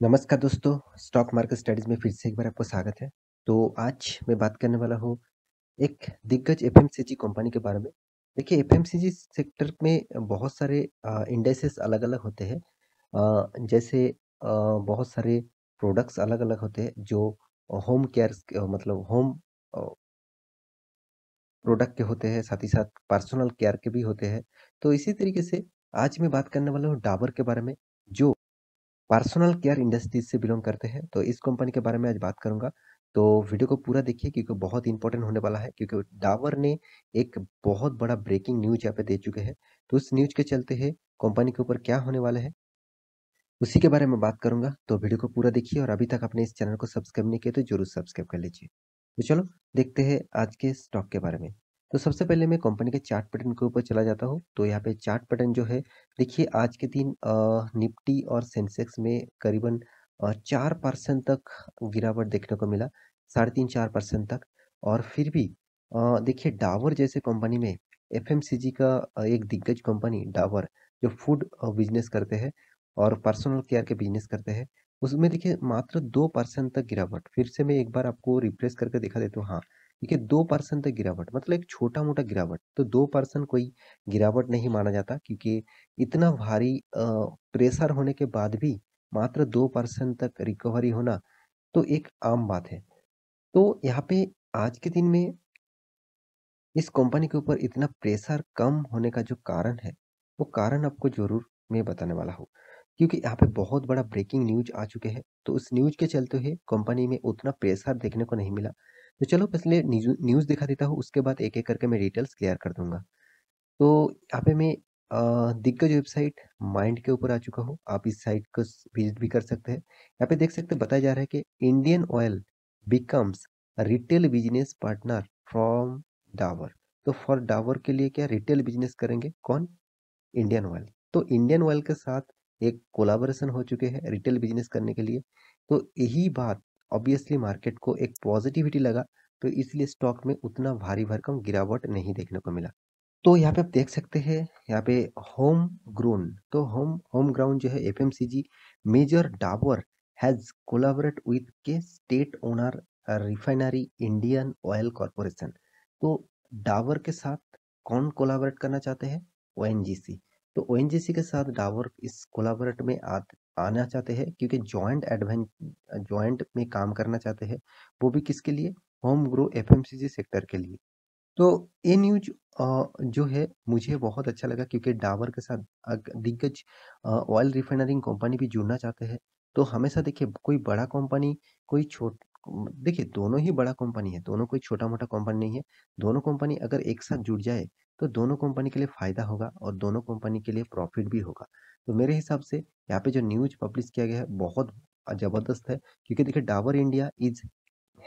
नमस्कार दोस्तों, stock market studies में फिर से एक बार आपको स्वागत है। तो आज मैं बात करने वाला हूँ एक दिग्गज एफएमसीजी कंपनी के बारे में। देखिए एफएमसीजी सेक्टर में बहुत सारे इंडेसेस अलग-अलग होते हैं। जैसे बहुत सारे प्रोडक्ट्स अलग-अलग होते हैं जो होम केयर्स मतलब होम अ, प्रोडक्ट के होते हैं, साथ ही साथ पर्सनल केयर के भी होते हैं। तो इसी तरीके से आज मैं बात करने वाला हूँ डाबर के बारे में, जो पर्सनल केयर इंडस्ट्रीज से बिलोंग करते हैं, तो इस कंपनी के बारे में आज बात करूँगा। तो वीडियो को पूरा देखिए क्योंकि बहुत इंपॉर्टेंट होने वाला है क्योंकि डाबर ने एक बहुत बड़ा ब्रेकिंग न्यूज़ यहाँ पे दे चुके हैं। तो उस न्यूज़ के चलते हैं कंपनी के ऊपर क्या होने वाला है, उसी के बारे में बात करूँगा। तो वीडियो को पूरा देखिए और अभी तक आपने इस चैनल को सब्सक्राइब नहीं किया तो ज़रूर सब्सक्राइब कर लीजिए। तो चलो देखते हैं आज के स्टॉक के बारे में। तो सबसे पहले मैं कंपनी के चार्ट पैटर्न के ऊपर चला जाता हूँ। तो यहाँ पे चार्ट पैटर्न जो है, देखिए आज के दिन निफ्टी और सेंसेक्स में करीबन 4% तक गिरावट देखने को मिला, 3.5-4% तक। और फिर भी देखिए डाबर जैसे कंपनी में एफएमसीजी का एक दिग्गज कंपनी डाबर जो फूड बिज़नेस करते हैं और पर्सनल केयर के बिज़नेस करते हैं, उसमें देखिए मात्र 2% तक गिरावट। फिर से मैं एक बार आपको रिफ्रेश करके दिखा देता हूँ। हाँ, देखिए 2% तक गिरावट मतलब एक छोटा-मोटा गिरावट। तो 2% कोई गिरावट नहीं माना जाता क्योंकि इतना भारी प्रेशर होने के बाद भी मात्र 2% तक रिकवरी होना तो एक आम बात है। तो यहाँ पे आज के दिन में इस कंपनी के ऊपर इतना प्रेशर कम होने का जो कारण है, वो कारण आपको ज़रूर मैं बताने वाला हूँ। क्योंकि यहाँ पे बहुत बड़ा ब्रेकिंग न्यूज़ आ चुके हैं, तो उस न्यूज़ के चलते हुए कंपनी में उतना प्रेशर देखने को नहीं मिला। तो चलो पहले न्यूज़ दिखा देता हूँ, उसके बाद एक-एक करके मैं डिटेल्स क्लियर कर दूँगा। तो यहाँ पे मैं दिग्गज वेबसाइट माइंड के ऊपर आ चुका हूँ। आप इस साइट को विजिट भी कर सकते हैं। यहाँ पे देख सकते हैं बताया जा रहा है कि Indian oil becomes retail business partner from Dabur. तो फॉर डाबर के लिए क्या रिटेल बिजनेस करेंगे कौन? Indian oil. तो इंडियन ऑयल के साथ एक कोलैबोरेशन हो चुके हैं रिटेल बिजनेस करने के लिए। तो यही बात ऑब्वियसली मार्केट को एक पॉजिटिविटी लगा, तो इसलिए स्टॉक में उतना भारी भरकम गिरावट नहीं देखने को मिला। तो यहाँ पे आप देख सकते हैं, यहाँ पे होम ग्रोन तो होम ग्राउंड जो है FMCG major Dabur has collaborate with के state owner refinery Indian Oil Corporation. तो डाबर के साथ कौन कोलैबोरेट करना चाहते हैं? ओएनजीसी। तो ओएनजीसी के साथ डाबर इस कोलैबोरेट में आना चाहते हैं क्योंकि जॉइंट में काम करना चाहते हैं, वो भी किसके लिए? होम ग्रो एफएमसीजी सेक्टर के लिए। तो ये न्यूज़ जो है मुझे बहुत अच्छा लगा क्योंकि डाबर के साथ दिग्गज ऑयल रिफाइनरिंग कंपनी भी जुड़ना चाहते हैं। तो हमेशा देखिए कोई बड़ा कंपनी, कोई छोट देखिए दोनों ही बड़ा कंपनी है, दोनों कोई छोटा-मोटा कंपनी नहीं है। दोनों कंपनी अगर एक साथ जुड़ जाए, तो दोनों कंपनी के लिए फ़ायदा होगा और दोनों कंपनी के लिए प्रॉफ़िट भी होगा। तो मेरे हिसाब से यहाँ पे जो न्यूज़ पब्लिश किया गया है बहुत ज़बरदस्त है क्योंकि देखिए Dabur India is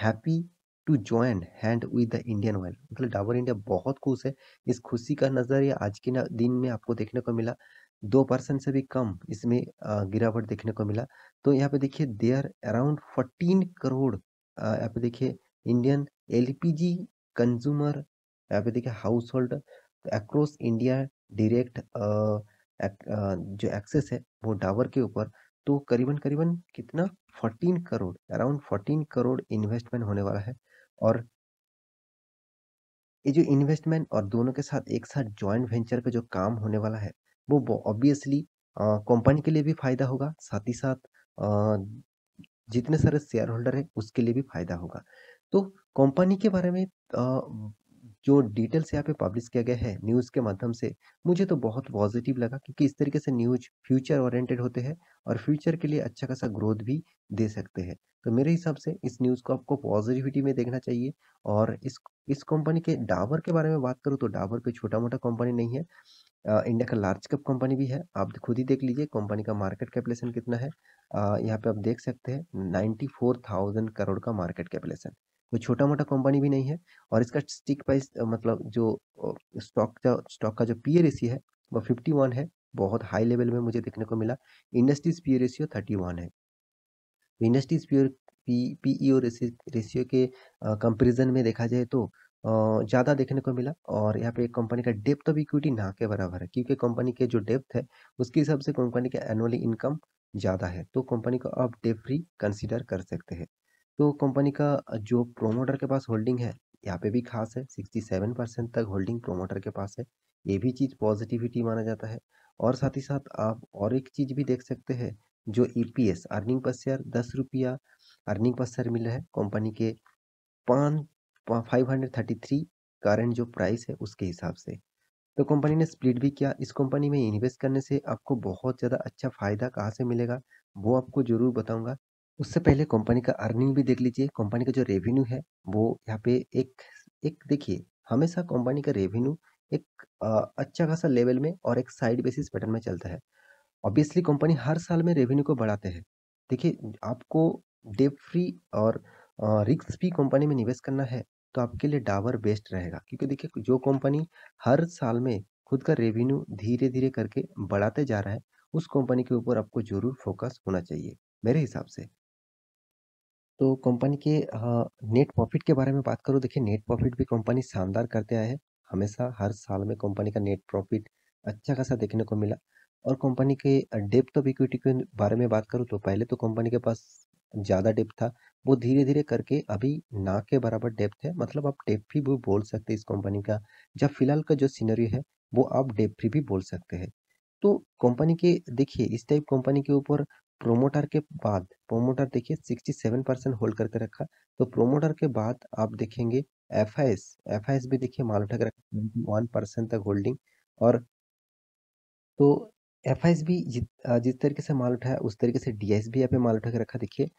happy to join hand with the Indian oil. मतलब डाबर इंडिया बहुत खुश है। इस खुशी का नज़रिया आज के दिन में आपको देखने को मिला। 2% से भी कम इसमें गिरावट देखने को मिला। तो यहाँ पे देखिए देयर अराउंड 14 करोड़ यहाँ पे देखिए इंडियन एलपीजी कंज्यूमर, यहाँ पे देखिए house hold across India direct जो एक्सेस है वो डाबर के ऊपर। तो करीबन-करीबन कितना 14 करोड़, अराउंड 14 करोड़ इन्वेस्टमेंट होने वाला है। और ये जो इन्वेस्टमेंट और दोनों के साथ एक साथ जॉइंट वेंचर पे जो काम होने वाला है, वो ऑब्वियसली कंपनी के लिए भी फ़ायदा होगा, साथ ही साथ जितने सारे शेयर होल्डर हैं, उसके लिए भी फ़ायदा होगा। तो कंपनी के बारे में जो डिटेल्स यहाँ पे पब्लिश किया गया है न्यूज़ के माध्यम से, मुझे तो बहुत पॉज़िटिव लगा क्योंकि इस तरीके से न्यूज़ फ्यूचर ओरिएंटेड होते हैं और फ्यूचर के लिए अच्छा खासा ग्रोथ भी दे सकते हैं। तो मेरे हिसाब से इस न्यूज़ को आपको पॉज़िटिविटी में देखना चाहिए। और इस कंपनी के डाबर के बारे में बात करूँ तो डाबर कोई छोटा-मोटा कंपनी नहीं है। इंडिया का लार्ज कैप कंपनी भी है। आप खुद ही देख लीजिए कंपनी का मार्केट कैपिटलाइज़ेशन कितना है। यहाँ पे आप देख सकते हैं 94,000 करोड़ का मार्केट कैपिटलाइज़ेशन। कोई छोटा-मोटा कंपनी भी नहीं है। और इसका स्टिक प्राइस मतलब जो स्टॉक का जो पीई रेशियो है वो 51 है। बहुत हाई लेवल में मुझे देखने को मिला। इंडस्ट्रीज़ पीई रेशियो 31 है। इंडस्ट्रीज़ पीईओ रेशियो के कंपैरिज़न में देखा जाए तो ज़्यादा देखने को मिला। और यहाँ पे कंपनी का डेप्थ ऑफ इक्विटी ना के बराबर है क्योंकि कंपनी के जो डेप्थ है उसके हिसाब से कंपनी का एनुअली इनकम ज़्यादा है, तो कंपनी को आप डेट फ्री कंसीडर कर सकते हैं। तो कंपनी का जो प्रोमोटर के पास होल्डिंग है, यहाँ पे भी खास है, 67% तक होल्डिंग प्रोमोटर के पास है। ये भी चीज़ पॉजिटिविटी माना जाता है। और साथ ही साथ आप और एक चीज़ भी देख सकते हैं, जो EPS earning per share ₹10 earning per share मिल रहा है कंपनी के पान 533 करंट जो प्राइस है उसके हिसाब से। तो कंपनी ने स्प्लिट भी किया। इस कंपनी में इन्वेस्ट करने से आपको बहुत ज़्यादा अच्छा फ़ायदा कहाँ से मिलेगा, वो आपको ज़रूर बताऊँगा। उससे पहले कंपनी का अर्निंग भी देख लीजिए। कंपनी का जो रेवेन्यू है, वो यहाँ पे एक एक देखिए, हमेशा कंपनी का रेवेन्यू एक अच्छा खासा लेवल में और एक साइड बेसिस पैटर्न में चलता है। ऑब्वियसली कंपनी हर साल में रेवेन्यू को बढ़ाते हैं। देखिए, आपको डेट फ्री और रिस्क फ्री कंपनी में निवेश करना है, तो आपके लिए डाबर बेस्ट रहेगा, क्योंकि देखिए जो कंपनी हर साल में खुद का रेवेन्यू धीरे-धीरे करके बढ़ाते जा रहा है, उस कंपनी के ऊपर आपको ज़रूर फोकस होना चाहिए, मेरे हिसाब से। तो कंपनी के नेट प्रॉफिट के बारे में बात करूँ, देखिए नेट प्रॉफिट भी कंपनी शानदार करते आए हैं। हमेशा हर साल में कंपनी का नेट प्रॉफिट अच्छा खासा देखने को मिला। और कंपनी के डेब्ट ऑफ इक्विटी के बारे में बात करूँ, तो पहले तो कंपनी के पास ज़्यादा डेब्ट था। वो धीरे-धीरे करके अभी ना के बराबर डेब्ट है। मतलब आप डेब्ट फ्री भी बोल सकते हैं इस कंपनी का। जब फिलहाल का जो सिनेरियो है, वो आप डेब्ट फ्री भी बोल सकते हैं। तो कंपनी के देखिए, इस टाइप कंपनी के ऊपर प्रोमोटर के बाद प्रोमोटर देखिए 67% होल्ड करके रखा। तो प्रोमोटर के बाद आप देखेंगे एफआईएस भी देखिए माल उठा के रखा 21% तक होल्डिंग। और तो एफआईएस भी जिस तरीके से माल उठाया, उस तरीके से डीआईएस भी यहाँ पे माल उठा के रखा। देखिए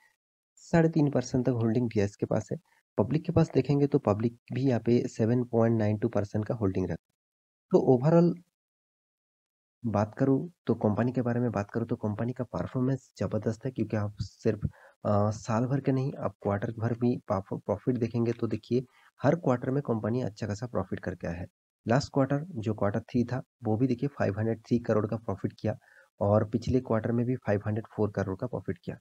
3.5% तक होल्डिंग डीआईएस के पास है। पब्लिक के पास देखेंगे तो पब्लिक भी यहाँ पे 7.92% का होल्डिंग रखा। तो ओवरऑल बात करूँ, तो कंपनी के बारे में बात करूँ, तो कंपनी का परफॉर्मेंस ज़बरदस्त है, क्योंकि आप सिर्फ साल भर के नहीं, आप क्वार्टर भर भी प्रॉफिट देखेंगे तो देखिए हर क्वार्टर में कंपनी अच्छा खासा प्रॉफिट करके आया है। लास्ट क्वार्टर जो क्वार्टर थ्री था, वो भी देखिए 503 करोड़ का प्रॉफिट किया। और पिछले क्वार्टर में भी 504 करोड़ का प्रॉफिट किया।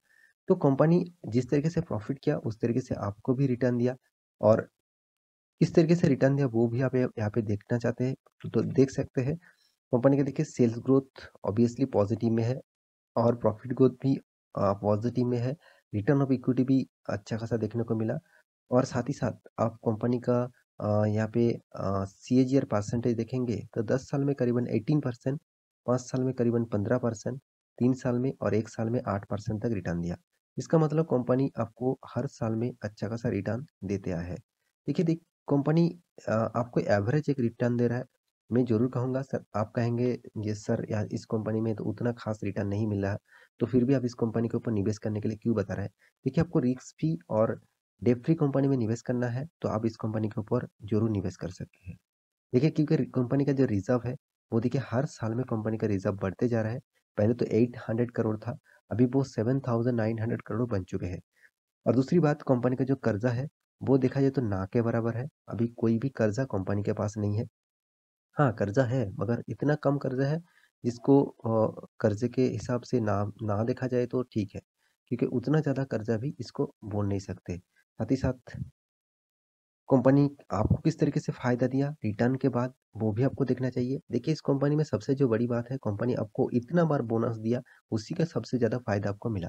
तो कंपनी जिस तरीके से प्रॉफिट किया, उस तरीके से आपको भी रिटर्न दिया। और किस तरीके से रिटर्न दिया, वो भी आप यहाँ पे देखना चाहते हैं, तो देख सकते हैं। कंपनी का देखिए सेल्स ग्रोथ ऑब्वियसली पॉजिटिव में है, और प्रॉफिट ग्रोथ भी पॉजिटिव में है। रिटर्न ऑफ इक्विटी भी अच्छा खासा देखने को मिला। और साथ ही साथ आप कंपनी का यहाँ पे सीएजीआर परसेंटेज देखेंगे, तो 10 साल में करीबन 18%, 5 साल में करीबन 15%, 3 साल में और 1 साल में 8% तक रिटर्न दिया। इसका मतलब कंपनी आपको हर साल में अच्छा खासा रिटर्न देते आया है। देखिए कंपनी आपको एवरेज एक रिटर्न दे रहा है। मैं ज़रूर कहूँगा सर, आप कहेंगे ये सर यार इस कंपनी में तो उतना खास रिटर्न नहीं मिल रहा है, तो फिर भी आप इस कंपनी के ऊपर निवेश करने के लिए क्यों बता रहे हैं? देखिए, आपको रिस्क फ्री और डेब्ट फ्री कंपनी में निवेश करना है, तो आप इस कंपनी के ऊपर ज़रूर निवेश कर सकते हैं। देखिए, क्योंकि कंपनी का जो रिज़र्व है, वो देखिए हर साल में कंपनी का रिज़र्व बढ़ते जा रहा है। पहले तो 800 करोड़ था, अभी वो 7,900 करोड़ बन चुके हैं। और दूसरी बात, कंपनी का जो कर्जा है, वो देखा जाए तो ना के बराबर है। अभी कोई भी कर्जा कंपनी के पास नहीं है। हाँ, कर्जा है, मगर इतना कम कर्जा है जिसको कर्जे के हिसाब से ना ना देखा जाए तो ठीक है, क्योंकि उतना ज़्यादा कर्जा भी इसको बोल नहीं सकते। साथ ही साथ कंपनी आपको किस तरीके से फ़ायदा दिया रिटर्न के बाद, वो भी आपको देखना चाहिए। देखिए, इस कंपनी में सबसे जो बड़ी बात है, कंपनी आपको इतना बार बोनस दिया, उसी का सबसे ज़्यादा फ़ायदा आपको मिला।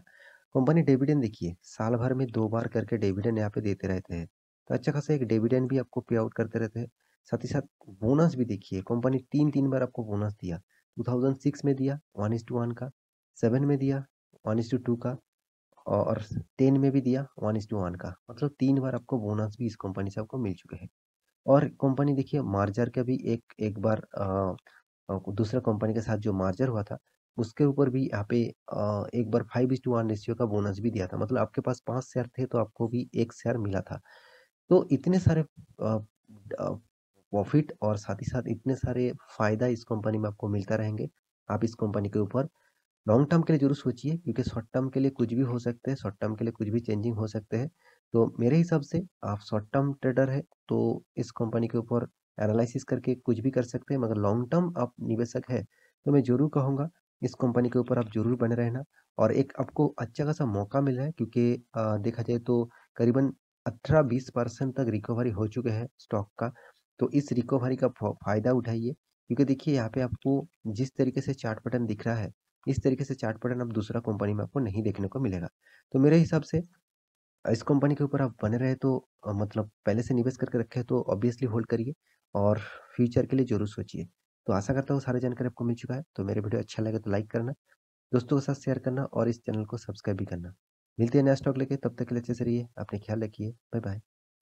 कंपनी डिविडेंड देखिए, साल भर में 2 बार करके डिविडेंड यहाँ पे देते रहते हैं। तो अच्छा खासा एक डिविडेंड भी आपको पे आउट करते रहते हैं। साथ ही साथ बोनस भी देखिए, कंपनी 3-3 बार आपको बोनस दिया। 2006 में दिया 1:1 का, 7 में दिया 1:2 का, और 10 में भी दिया 1:1 का। मतलब 3 बार आपको बोनस भी इस कंपनी से आपको मिल चुके हैं। और कंपनी देखिए मार्जर का भी एक एक बार दूसरा कंपनी के साथ जो मार्जर हुआ था, उसके ऊपर भी यहाँ पे एक बार 5:1 रेशियो का बोनस भी दिया था। मतलब आपके पास 5 शेयर थे, तो आपको भी 1 शेयर मिला था। तो इतने सारे प्रॉफिट और साथ ही साथ इतने सारे फ़ायदा इस कंपनी में आपको मिलता रहेंगे। आप इस कंपनी के ऊपर लॉन्ग टर्म के लिए ज़रूर सोचिए, क्योंकि शॉर्ट टर्म के लिए कुछ भी हो सकते हैं, शॉर्ट टर्म के लिए कुछ भी चेंजिंग हो सकते हैं। तो मेरे हिसाब से आप शॉर्ट टर्म ट्रेडर है, तो इस कंपनी के ऊपर एनालिसिस करके कुछ भी कर सकते हैं, मगर लॉन्ग टर्म आप निवेशक है, तो मैं ज़रूर कहूँगा इस कंपनी के ऊपर आप ज़रूर बने रहना। और एक आपको अच्छा खासा मौका मिल रहा है, क्योंकि देखा जाए तो करीबन 18-20% तक रिकवरी हो चुके हैं स्टॉक का। तो इस रिकवरी का फ़ायदा उठाइए, क्योंकि देखिए यहाँ पे आपको जिस तरीके से चार्ट पैटर्न दिख रहा है, इस तरीके से चार्ट पैटर्न अब दूसरा कंपनी में आपको नहीं देखने को मिलेगा। तो मेरे हिसाब से इस कंपनी के ऊपर आप बने रहे तो मतलब पहले से निवेश करके रखे हैं तो ऑब्वियसली होल्ड करिए और फ्यूचर के लिए ज़रूर सोचिए। तो आशा करता हूँ सारी जानकारी आपको मिल चुका है। तो मेरे वीडियो अच्छा लगे तो लाइक करना, दोस्तों के साथ शेयर करना और इस चैनल को सब्सक्राइब भी करना। मिलते हैं नया स्टॉक लेके, तब तक के लिए अच्छे से रहिए, अपने ख्याल रखिए। Bye bye.